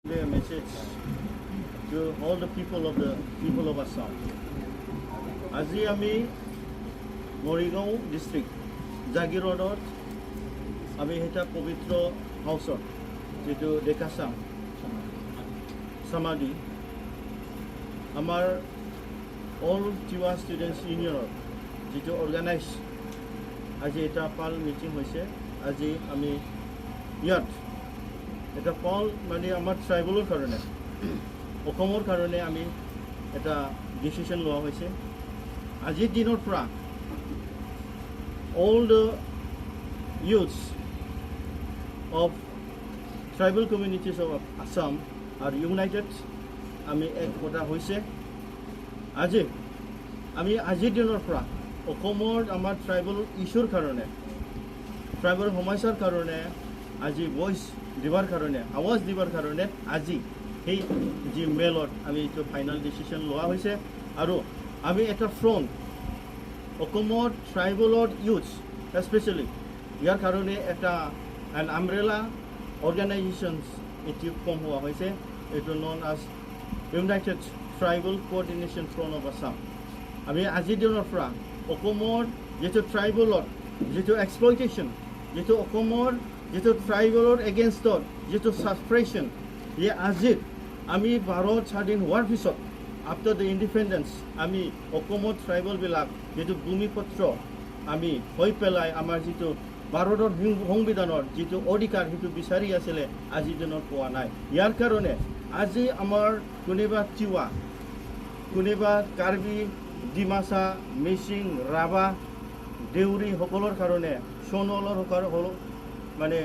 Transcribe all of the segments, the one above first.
A message to all the people of Assam. আজি আমি Morigaon district জাগিৰোডত আমি এটা পবিত্ৰ হাউচত যেটো ডেকাচাম সমাধি আমাৰ অল টিৱা ষ্টুডেণ্টছ ইউনিয়নৰ যেটো অৰ্গানাইজ আজি এটা পাল মিটিং হৈছে আজি আমি ইয়াত এটা পাল মানে আমাৰ ট্ৰাইবেলৰ কাৰণে অসমৰ কাৰণে আমি এটা ডিসিশন লোৱা হৈছে আজিৰ দিনৰ পৰা all the youths of tribal communities of Assam are united আমি এক কথা হৈছে আমি আজিৰ দিনৰ পৰা অসমৰ আমাৰ ট্ৰাইবেল ইস্যুৰ কাৰণে ট্ৰাইবেল সমস্যাৰ কাৰণে আজি ভইচ দিবাৰ কাৰণে আৱাজ দিবাৰ কাৰণে আজি এই যি মেলত আমি এইটো ফাইনেল ডিসিশন লোৱা হৈছে আৰু আমি এটা ফ্ৰণ্ট অসমৰ ট্ৰাইবেলৰ ইউথ স্পেচিয়েলি ইয়াৰ কাৰণে এটা এন আমব্ৰেলা অৰ্গেনাইজেশ্যনছ এটি ফৰ্ম হোৱা হৈছে এইটো নন আজ United tribal Co-ordination front of Assam আমি আজিৰ দিনৰ পৰা অসমৰ যিটো ট্ৰাইবেলৰ যিটো এক্সপ্লইটেশ্যন যিটো অসমৰ যিটো ট্ৰাইবেলৰ এগেইনষ্টত যিটো ছাপ্ৰেশ্যন আজিৰ আমি ভাৰত স্বাধীন হোৱাৰ পিছত আফটাৰ দ্য ইণ্ডিপেণ্ডেন্স আমি অসমৰ ট্ৰাইবেলবিলাক যিটো ভূমিপত্ৰ আমি হৈ পেলাই আমাৰ যিটো ভাৰতৰ সংবিধানৰ যিটো অধিকাৰ সেইটো বিচাৰি আছিলে আজিৰ দিনত পোৱা নাই ইয়াৰ কাৰণে আজি আমাৰ কোনোবা তিৱা কোনোবা কাৰ্বি ডিমাচা মিচিং ৰাভা দেউৰী সকলৰ কাৰণে সোণোৱালৰ মানে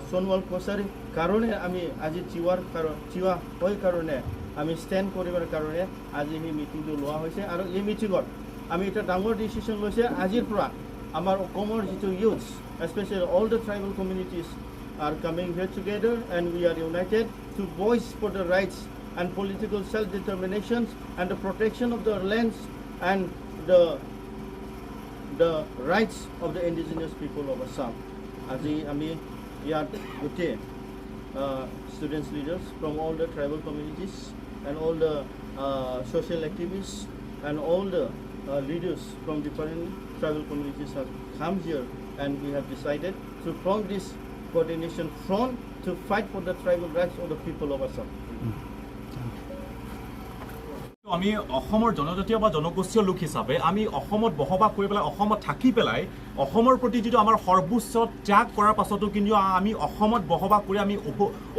সোণোৱাল কছাৰীৰ কাৰণে আমি আজি তিৱা হৈ কাৰণে আমি ষ্টেণ্ড কৰিবৰ কাৰণে আজি এই মিটিংটো লোৱা হৈছে আৰু এই মিটিঙত আমি এটা ডাঙৰ ডিচিশ্যন লৈছে আজিৰ পৰা আমাৰ অসমৰ যিটো youth specially all the tribal communities are coming here together and we are united to voice for the rights and political self-determinations and the protection of the lands and the rights of the indigenous people of Assam. আজি আমি ইয়াত গোটেই students leaders from all the tribal communities and all the social activists and all the leaders from different tribal communities have come here and we have decided to form this coordination front to fight for the tribal rights of the people of Assam. আমি অসমৰ জনজাতীয় বা জনগোষ্ঠীয় লোক হিচাপে আমি অসমত বসবাস কৰি পেলাই অসমত থাকি পেলাই অসমৰ প্ৰতি যিটো আমাৰ সৰ্বোচ্চ ত্যাগ কৰাৰ পাছতো কিন্তু আমি অসমত বসবাস কৰি আমি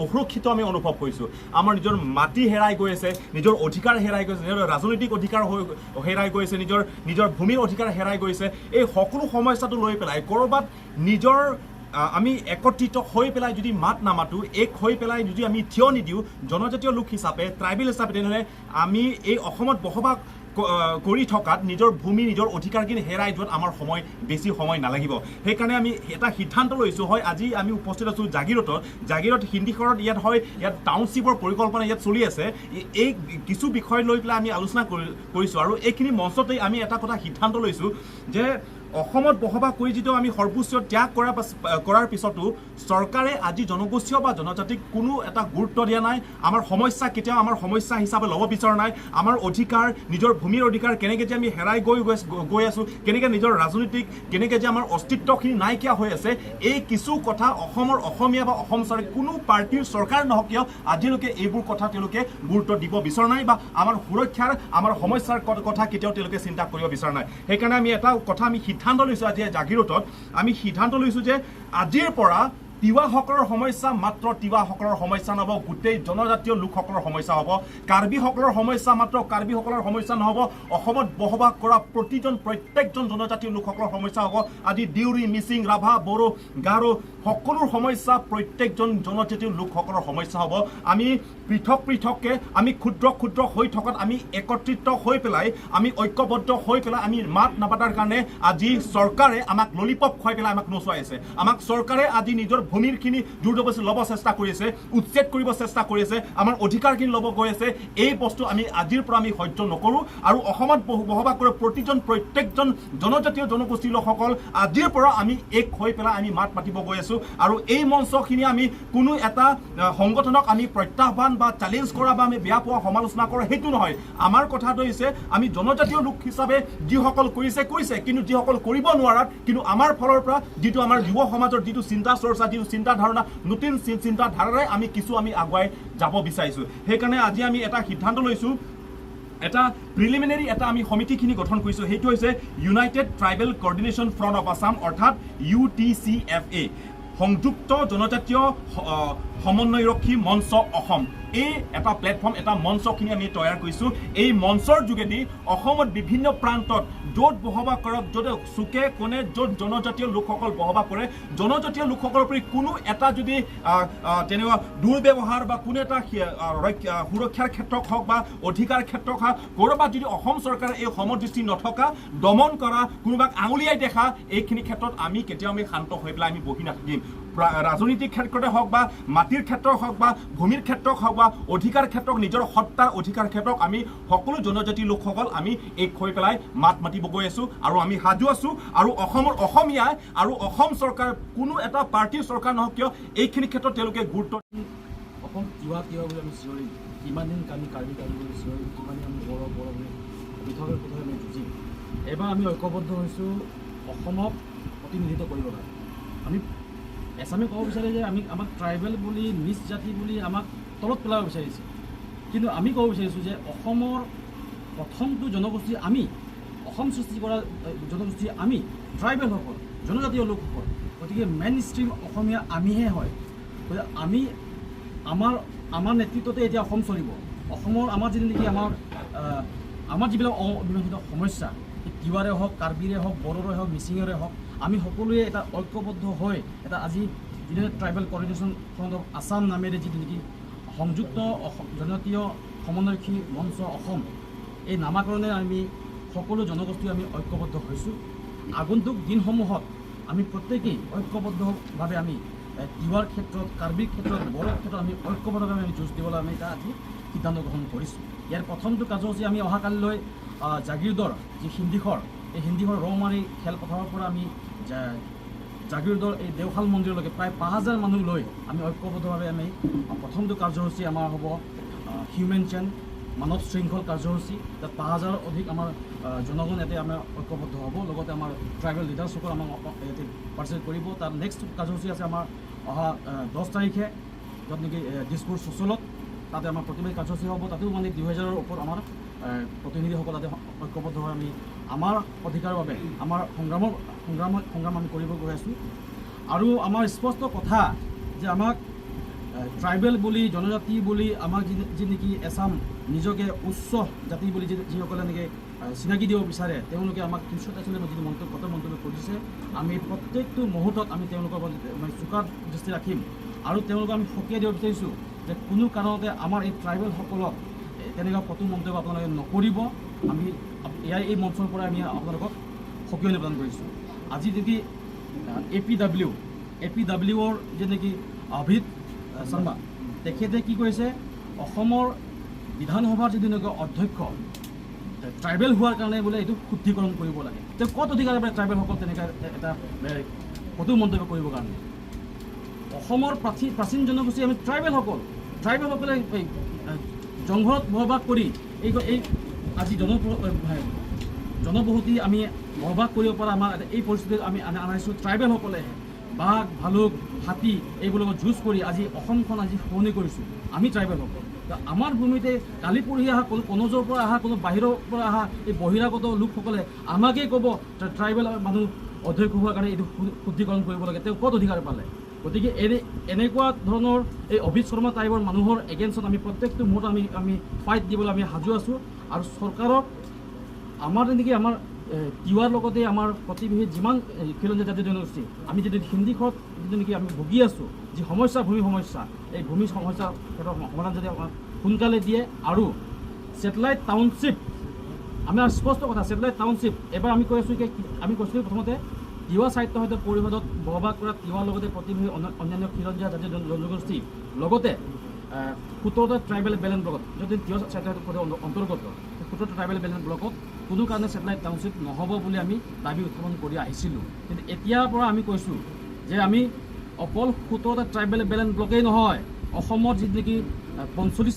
অসুৰক্ষিত আমি অনুভৱ কৰিছোঁ আমাৰ নিজৰ মাটি হেৰাই গৈ আছে নিজৰ অধিকাৰ হেৰাই গৈছে নিজৰ ৰাজনৈতিক অধিকাৰ হেৰাই গৈছে নিজৰ ভূমিৰ অধিকাৰ হেৰাই গৈছে এই সকলো সমস্যাটো লৈ পেলাই ক'ৰবাত নিজৰ আমি একত্ৰিত হৈ পেলাই যদি মাত নামাতো এক হৈ পেলাই যদি আমি থিয় নিদিওঁ জনজাতীয় লোক হিচাপে ট্ৰাইবেল হিচাপে তেনেহ'লে আমি এই অসমত বসবাস কৰি থকাত নিজৰ ভূমি নিজৰ অধিকাৰখিনি হেৰাই যোৱাত আমাৰ বেছি সময় নালাগিব সেইকাৰণে আমি এটা সিদ্ধান্ত লৈছোঁ হয় আজি আমি উপস্থিত আছোঁ জাগিৰোড হিন্দীখনত ইয়াত টাউনশ্বিপৰ পৰিকল্পনা ইয়াত চলি আছে এই কিছু বিষয় লৈ পেলাই আমি আলোচনা কৰিছোঁ আৰু এইখিনি মঞ্চতেই আমি এটা কথা সিদ্ধান্ত লৈছোঁ যে অসমত বসবাস কৰি যিটো আমি সৰ্বোচ্চ ত্যাগ কৰাৰ পিছতো চৰকাৰে আজি জনগোষ্ঠীয় বা জনজাতিক কোনো এটা গুৰুত্ব দিয়া নাই আমাৰ সমস্যা কেতিয়াও আমাৰ সমস্যা হিচাপে ল'ব বিচৰা নাই আমাৰ অধিকাৰ নিজৰ ভূমিৰ অধিকাৰ কেনেকৈ যে আমি হেৰাই গৈ আছোঁ কেনেকৈ নিজৰ ৰাজনীতিক কেনেকৈ যে আমাৰ অস্তিত্বখিনি নাইকিয়া হৈ আছে এই কিছু কথা অসমৰ অসমীয়া বা অসম চৰকাৰ কোনো পাৰ্টীৰ চৰকাৰ নহওক কিয় আজিলৈকে এইবোৰ কথা তেওঁলোকে গুৰুত্ব দিব বিচৰা নাই বা আমাৰ সুৰক্ষাৰ আমাৰ সমস্যাৰ কথা কেতিয়াও তেওঁলোকে চিন্তা কৰিব বিচৰা নাই সেইকাৰণে আমি এটা কথা আমি সিদ্ধান্ত লৈছোঁ আজি জাগিৰোডত আমি সিদ্ধান্ত লৈছোঁ যে আজিৰ পৰা তিৱাসকলৰ সমস্যা মাত্ৰ তিৱাসকলৰ সমস্যা নহ'ব গোটেই জনজাতীয় লোকসকলৰ সমস্যা হ'ব কাৰ্বিসকলৰ সমস্যা মাত্ৰ কাৰ্বিসকলৰ সমস্যা নহ'ব অসমত বসবাস কৰা প্ৰত্যেকজন জনজাতীয় লোকসকলৰ সমস্যা হ'ব আজি দেউৰী মিচিং ৰাভা বড়ো গাৰো সকলোৰ সমস্যা প্ৰত্যেকজন জনজাতীয় লোকসকলৰ সমস্যা হ'ব আমি পৃথককৈ আমি ক্ষুদ্ৰ হৈ থকাত আমি একত্ৰিত হৈ পেলাই আমি ঐক্যবদ্ধ হৈ পেলাই আমি মাত নাপাতাৰ কাৰণে আজি চৰকাৰে আমাক ললিপপ খুৱাই পেলাই আমাক নচুৱাই আছে আমাক চৰকাৰে আজি নিজৰ ভূমিৰখিনি জোৰজবৰদস্তি ল'ব চেষ্টা কৰি আছে, উচ্ছেদ কৰিব চেষ্টা কৰি আছে, আমাৰ অধিকাৰখিনি ল'ব গৈ আছে। এই বস্তু আমি আজিৰ পৰা আমি সহ্য নকৰোঁ আৰু অসমত বসবাস কৰা প্ৰত্যেকজন জনজাতীয় জনগোষ্ঠীৰ লোকসকল আজিৰ পৰা আমি এক হৈ পেলাই আমি মাত মাতিব গৈ আছোঁ। আৰু এই মঞ্চখিনি আমি কোনো এটা সংগঠনক আমি প্ৰত্যাহ্বান বা চেলেঞ্জ কৰা বা আমি বেয়া পোৱা সমালোচনা কৰা সেইটো নহয়। আমাৰ কথাটো হৈছে আমি জনজাতীয় লোক হিচাপে যিসকল কৰিছে, কিন্তু যিসকল কৰিব নোৱাৰাত কিন্তু আমাৰ ফালৰ পৰা যিটো আমাৰ যুৱ সমাজৰ যিটো চিন্তা চৰ্চা, যিটো চিন্তা ধাৰণা, নতুন চিন্তা ধাৰাৰে আমি আগুৱাই যাব বিচাৰিছোঁ। সেইকাৰণে আজি আমি এটা সিদ্ধান্ত লৈছোঁ, এটা প্ৰিলিমিনাৰী এটা আমি সমিতিখিনি গঠন কৰিছোঁ। সেইটো হৈছে United tribal coordination front of Assam, অৰ্থাৎ UTCFA, সংযুক্ত জনজাতীয় সমন্বয়ৰক্ষী মঞ্চ অসম। এই এটা প্লেটফৰ্ম, এটা মঞ্চখিনি আমি তৈয়াৰ কৰিছোঁ। এই মঞ্চৰ যোগেদি অসমত বিভিন্ন প্ৰান্তত য'ত বসবাস কৰক, য'ত চুকে কোণে য'ত জনজাতীয় লোকসকল বসবাস কৰে, জনজাতীয় লোকসকলৰ প্ৰতি কোনো এটা যদি তেনেকুৱা দুৰ্ব্যৱহাৰ বা কোনো এটা সুৰক্ষাৰ ক্ষেত্ৰত হওক বা অধিকাৰ ক্ষেত্ৰত হওক, ক'ৰবাত যদি অসম চৰকাৰে এই সমদৃষ্টি নথকা, দমন কৰা, কোনোবাক আঙুলিয়াই দেখা, এইখিনি ক্ষেত্ৰত আমি কেতিয়াও শান্ত হৈ পেলাই আমি বহি নাথাকিম। ৰাজনৈতিক ক্ষেত্ৰতে হওক বা মাটিৰ ক্ষেত্ৰত হওক বা ভূমিৰ ক্ষেত্ৰত হওক বা অধিকাৰ ক্ষেত্ৰত, নিজৰ সত্তাৰ অধিকাৰ ক্ষেত্ৰত আমি সকলো জনজাতি লোকসকল আমি এক হৈ পেলাই মাত মাতিব গৈ আছোঁ আৰু আমি সাজু আছোঁ। আৰু অসমৰ অসমীয়াই আৰু অসম চৰকাৰ কোনো এটা পাৰ্টীৰ চৰকাৰ নহওক কিয় এইখিনি ক্ষেত্ৰত তেওঁলোকে গুৰুত্ব অসম তিৱা বুলি আমি চিঞৰি কিমান দিন আমি কাৰ্বি বুলি চিঞৰি কিমান দিন আমি বৰ বুলি পৃথকে আমি যুঁজিম। এইবাৰ আমি ঐক্যবদ্ধ হৈছোঁ অসমক প্ৰতিনিধিত্ব কৰিব লাগে। আমি এছামে ক'ব বিচাৰে যে আমাক ট্ৰাইবেল বুলি, নিজ জাতি বুলি আমাক তলত পেলাব বিচাৰিছে, কিন্তু আমি ক'ব বিচাৰিছোঁ যে অসমৰ প্ৰথমটো জনগোষ্ঠী আমি, অসম সৃষ্টি কৰা জনগোষ্ঠী আমি ট্ৰাইবেলসকল, জনজাতীয় লোকসকল। গতিকে মেইন ষ্ট্ৰীম অসমীয়া আমিহে হয়। গতিকে আমাৰ নেতৃত্বতে এতিয়া অসম চলিব। অসমৰ আমাৰ যিটো নেকি আমাৰ যিবিলাক অমীমাংসিত সমস্যা, তিৱাৰে হওক, কাৰ্বিৰে হওক, বড়োৰে হওক, মিচিঙৰে হওক, আমি সকলোৱে এটা ঐক্যবদ্ধ হৈ এটা আজি যিটো tribal coordination front of Assam নামেৰে যিটো নেকি সংযুক্ত জনজাতীয় সমন্বয়ৰক্ষী মঞ্চ অসম, এই নামাকৰণে আমি সকলো জনগোষ্ঠী আমি ঐক্যবদ্ধ হৈছোঁ। আগন্তুক দিনসমূহত আমি প্ৰত্যেকেই ঐক্যবদ্ধভাৱে আমি তিৱাৰ ক্ষেত্ৰত, কাৰ্বিৰ ক্ষেত্ৰত, বড়োৰ ক্ষেত্ৰত আমি ঐক্যবদ্ধভাৱে আমি যুঁজ দিবলৈ আমি এটা আজি সিদ্ধান্ত গ্ৰহণ কৰিছোঁ। ইয়াৰ প্ৰথমটো কাৰ্যসূচী আমি অহাকালিলৈ জাগিৰোডৰ যি হিন্দীঘৰ, এই হিন্দীঘৰ ৰৌমাৰী খেলপথাৰৰ পৰা আমি জাগিৰোডৰ এই দেওশাল মন্দিৰলৈকে প্ৰায় 5000 মানুহ লৈ আমি ঐক্যবদ্ধভাৱে আমি প্ৰথমটো কাৰ্যসূচী আমাৰ হ'ব হিউমেন চেইন, মানৱ শৃংখল কাৰ্যসূচী। তাত 5000 অধিক আমাৰ জনগণ ইয়াতে আমাৰ ঐক্যবদ্ধ হ'ব। লগতে আমাৰ ট্ৰাইবেল লিডাৰসকল আমাক ইয়াতে পাৰ্টিচিপেট কৰিব। তাৰ নেক্সট কাৰ্যসূচী আছে আমাৰ অহা 10 তাৰিখে, য'ত নেকি দিছপুৰ চচলত, তাতে আমাৰ প্ৰতিবাদী কাৰ্যসূচী হ'ব। তাতেও মানে 2000ৰ ওপৰত আমাৰ প্ৰতিনিধিসকল তাতে ঐক্যবদ্ধ হৈ আমি আমাৰ অধিকাৰৰ বাবে আমাৰ সংগ্ৰাম আমি কৰিব গৈ আছোঁ। আৰু আমাৰ স্পষ্ট কথা যে আমাক ট্ৰাইবেল বুলি, জনজাতি বুলি আমাক যি নেকি এছাম নিজকে উচ্চ জাতি বুলি যিসকলে নেকি চিনাকি দিব বিচাৰে, তেওঁলোকে আমাক 343 যিটো মন্তব্য কৰিছে, আমি প্ৰত্যেকটো মুহূৰ্তত আমি তেওঁলোকৰ চোকা দৃষ্টি ৰাখিম। আৰু তেওঁলোকক আমি সকীয়াই দিব বিচাৰিছোঁ যে কোনো কাৰণতে আমাৰ এই ট্ৰাইবেলসকলক তেনেকুৱা কটু মন্তব্য আপোনালোকে নকৰিব। আমি এই মঞ্চৰ পৰা আমি আপোনালোকক সকীয়নি প্ৰদান কৰিছোঁ। আজি যদি APWৰ যে নেকি অভিজিত শৰ্মা, তেখেতে কি কৰিছে, অসমৰ বিধানসভাৰ যিটো নেকি অধ্যক্ষ, ট্ৰাইবেল হোৱাৰ কাৰণে বোলে এইটো শুদ্ধিকৰণ কৰিব লাগে। তেওঁ ক'ত অধিকাৰ পায় ট্ৰাইবেলসকল তেনেকৈ এটা কটু মন্তব্য কৰিবৰ কাৰণে? অসমৰ প্ৰাচীন জনগোষ্ঠী আমি ট্ৰাইবেলসকলে জংঘলত বসবাস কৰি এই আজি জনবসতি আমি বসবাস কৰিব পৰা আমাৰ এই পৰিস্থিতিত আমি আনাইছোঁ ট্ৰাইবেলসকলে। বাঘ, ভালুক, হাতী এইবোৰৰ লগত যুঁজ কৰি আজি অসমখন আজি শুৱনি কৰিছোঁ আমি ট্ৰাইবেলসকল। আমাৰ ভূমিতে কালি পৰহি অহা কোনো কনজৰ পৰা অহা, কোনো বাহিৰৰ পৰা অহা এই বহিৰাগত লোকসকলে আমাকেই ক'ব ট্ৰাইবেল মানুহ অধ্যক্ষ হোৱাৰ কাৰণে এইটো শুদ্ধিকৰণ কৰিব লাগে। তেওঁ ক'ত অধিকাৰ পালে? গতিকে এনেকুৱা ধৰণৰ এই অভিজিত শৰ্মা টাইপৰ মানুহৰ এগেইনষ্টত আমি প্ৰত্যেকটো মুহূৰ্তত আমি ফাইট দিবলৈ আমি সাজু আছোঁ। আৰু চৰকাৰক আমাৰ নেকি আমাৰ তিৱাৰ লগতে আমাৰ প্ৰতিবেশী যিমান খিলঞ্জীয়া জাতীয় জনগোষ্ঠী আমি যদি হিন্দীখনত যিটো নেকি আমি ভুগি আছোঁ, যি সমস্যা, ভূমি সমস্যা, এই ভূমি সমস্যাৰ ক্ষেত্ৰত সমাধান যদি আমাক সোনকালে দিয়ে। আৰু ছেটেলাইট টাউনশ্বিপ, আমাৰ স্পষ্ট কথা, ছেটেলাইট টাউনশ্বিপ এবাৰ আমি কৈ আছোঁ কি, আমি কৈছিলোঁ প্ৰথমতে তিৱা সাহিত্য সাহিত্য পৰিষদত বসবাস কৰা তিৱাৰ লগতে প্ৰতিবেশী অন্যান্য খিলঞ্জীয়া জাতীয় জনগোষ্ঠী লগতে 17টা ট্ৰাইবেল বেলেঞ্চ ব্লকত যদি তিৱা সাহিত্য পৰিষদৰ অন্তৰ্গত 17টা ট্ৰাইবেল বেলেঞ্চ ব্লকত কোনো কাৰণে ছেটেলাইট টাউনশ্বিপ নহ'ব বুলি আমি দাবী উত্থাপন কৰি আহিছিলোঁ। কিন্তু এতিয়াৰ পৰা আমি কৈছোঁ যে আমি অকল 17টা ট্ৰাইবেল বেলেঞ্চ ব্লকেই নহয়, অসমত যি নেকি 45